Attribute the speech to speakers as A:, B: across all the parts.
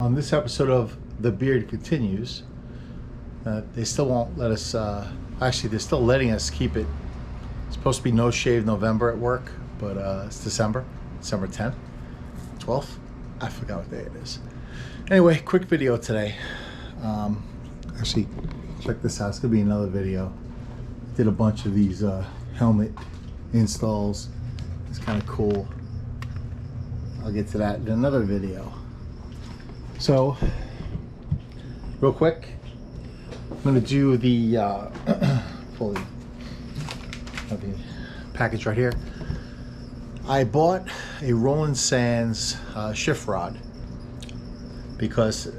A: On this episode of The Beard Continues, they still won't let us, actually they're still letting us keep it. It's supposed to be no shave November at work, but it's December 10th, 12th, I forgot what day it is. Anyway, quick video today. Actually, check this out, it's gonna be another video. Did a bunch of these helmet installs. It's kind of cool. I'll get to that in another video. So, real quick, I'm going to do the fully have the package right here. I bought a Roland Sands Shift Rod because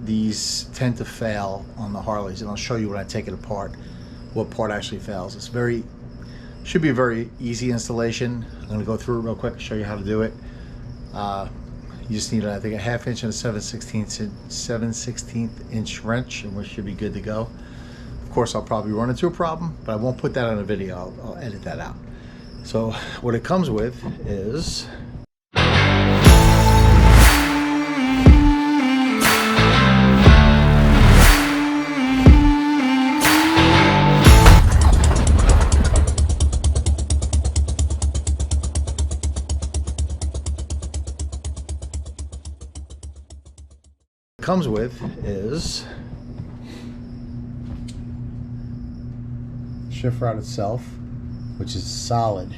A: these tend to fail on the Harleys, and I'll show you when I take it apart what part actually fails. It's should be a very easy installation. I'm going to go through it real quick, show you how to do it. You just need, I think, a 1/2 inch and a 7/16 inch wrench, and we should be good to go. Of course, I'll probably run into a problem, but I won't put that on a video. I'll edit that out. So what it comes with is shift rod itself, which is solid,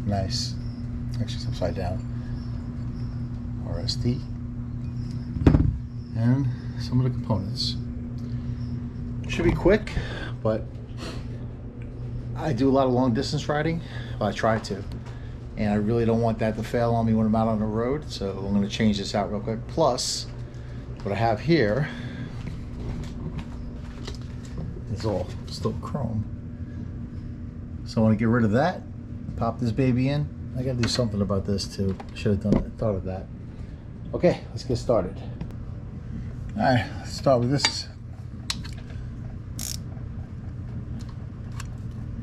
A: nice. Actually, it's upside down. RSD and some of the components. Should be quick, but I do a lot of long distance riding. Well, I try to. And I really don't want that to fail on me when I'm out on the road, so I'm going to change this out real quick. Plus, what I have here is all still chrome. So I want to get rid of that, pop this baby in. I got to do something about this too. Should have thought of that. Okay, let's get started. All right, let's start with this.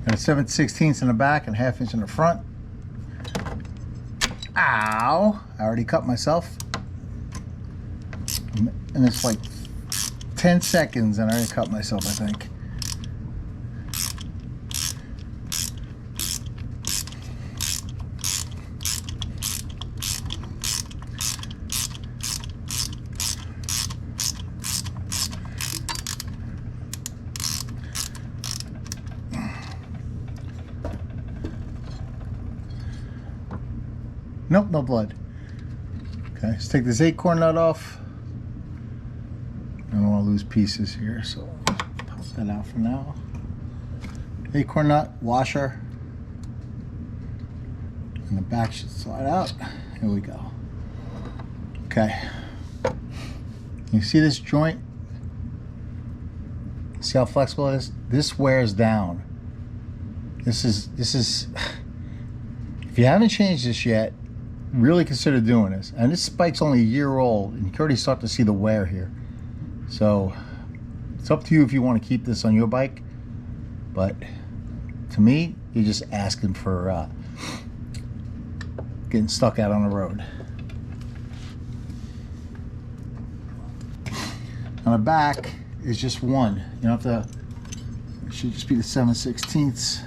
A: Got a 7/16 in the back and 1/2 inch in the front. Ow! I already cut myself. And it's like 10 seconds and I already cut myself, I think. Nope, no blood. Okay, let's take this acorn nut off. I don't want to lose pieces here, so pop that out for now. Acorn nut, washer. And the back should slide out. Here we go. Okay. You see this joint? See how flexible it is? This wears down. This is if you haven't changed this yet, really consider doing this. And this bike's only a year old and you can already start to see the wear here. So it's up to you if you want to keep this on your bike, but to me, you're just asking for getting stuck out on the road. On the back is just one. You don't have to, it should just be the 7/16.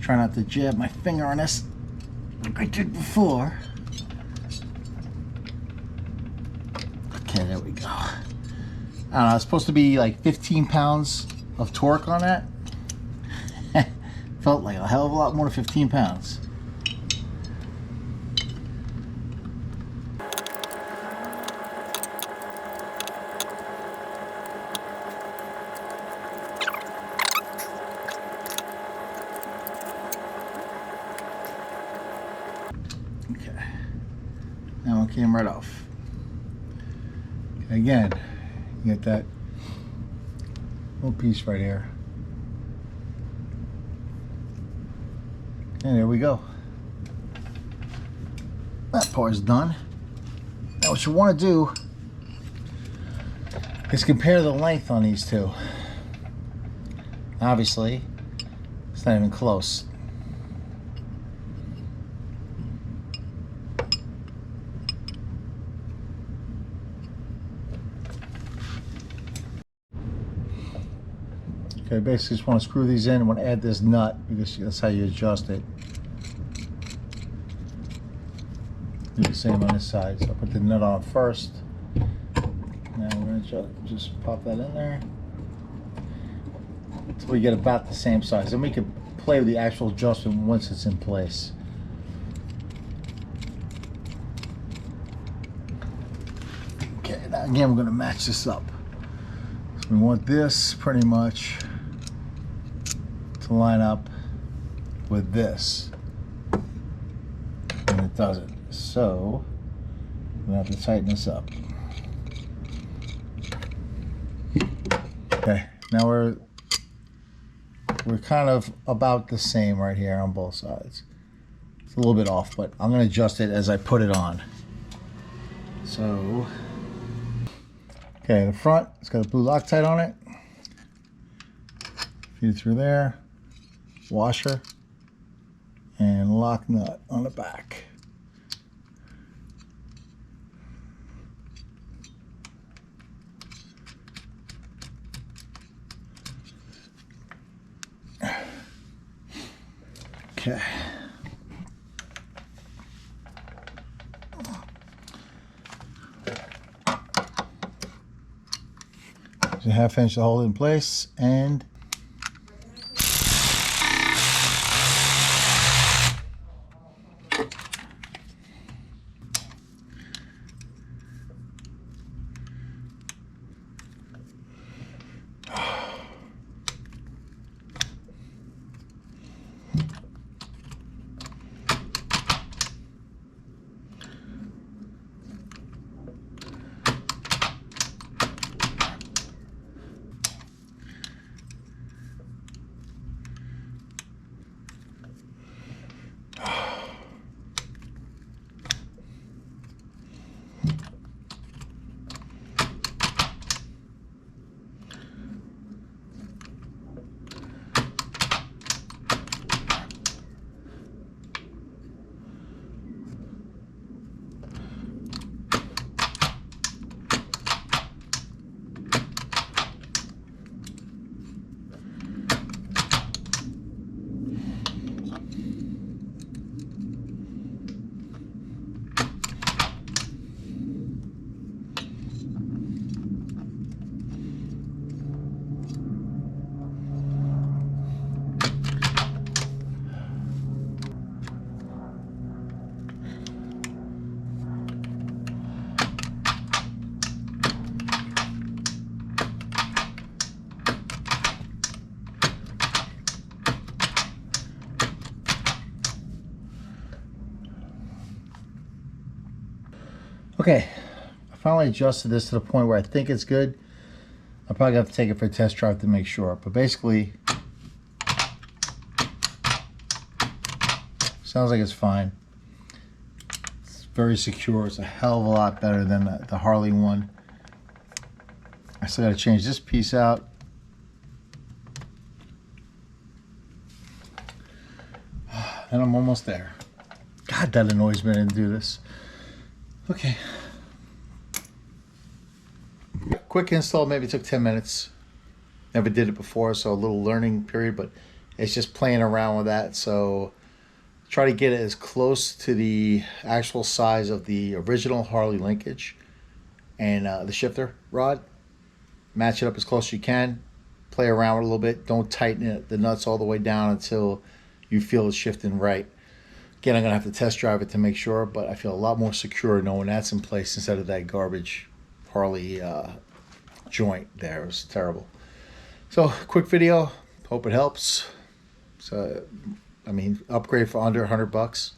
A: Try not to jab my finger on this like I did before. Okay, there we go. I don't know, it's supposed to be like 15 pounds of torque on that. Felt like a hell of a lot more than 15 pounds. Okay, that one came right off. Again, you get that little piece right here. And there we go. That part is done. Now what you want to do is compare the length on these two. Obviously, it's not even close. Okay, basically just want to screw these in. I want to add this nut because that's how you adjust it. Do the same on this side. So I'll put the nut on first. Now we're going to just pop that in there until we get about the same size. Then we can play with the actual adjustment once it's in place. Okay, now again we're going to match this up. So we want this pretty much to line up with this, and it doesn't. So we have to tighten this up. Okay, now we're kind of about the same right here on both sides. It's a little bit off, but I'm going to adjust it as I put it on. So, okay, the front, it's got a blue Loctite on it. Feed it through there. Washer and lock nut on the back. Okay. There's a 1/2 inch to hold it in place, and okay, I finally adjusted this to the point where I think it's good. I'll probably have to take it for a test drive to make sure. But basically, sounds like it's fine. It's very secure. It's a hell of a lot better than the Harley one. I still got to change this piece out. And I'm almost there. God, that annoys me to do this. Okay. Quick install, maybe took 10 minutes. Never did it before, so a little learning period, but it's just playing around with that. So try to get it as close to the actual size of the original Harley linkage and the shifter rod. Match it up as close as you can. Play around with it a little bit. Don't tighten it, the nuts all the way down until you feel it shifting right. Again, I'm going to have to test drive it to make sure, but I feel a lot more secure knowing that's in place instead of that garbage Harley joint there. It was terrible. So, quick video. Hope it helps. So, I mean, upgrade for under $100.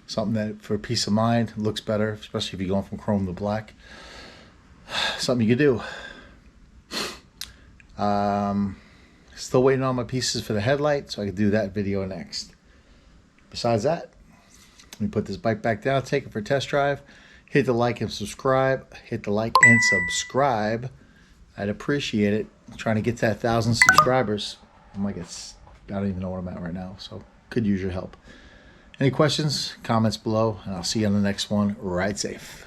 A: Something that, for peace of mind, looks better, especially if you're going from chrome to black. Something you could do. Still waiting on my pieces for the headlight, so I can do that video next. Besides that, let me put this bike back down, take it for a test drive. Hit the like and subscribe. Hit the like and subscribe. I'd appreciate it. I'm trying to get to 1,000 subscribers. I'm like, I don't even know where I'm at right now, so could use your help. Any questions, comments below, and I'll see you on the next one. Ride safe.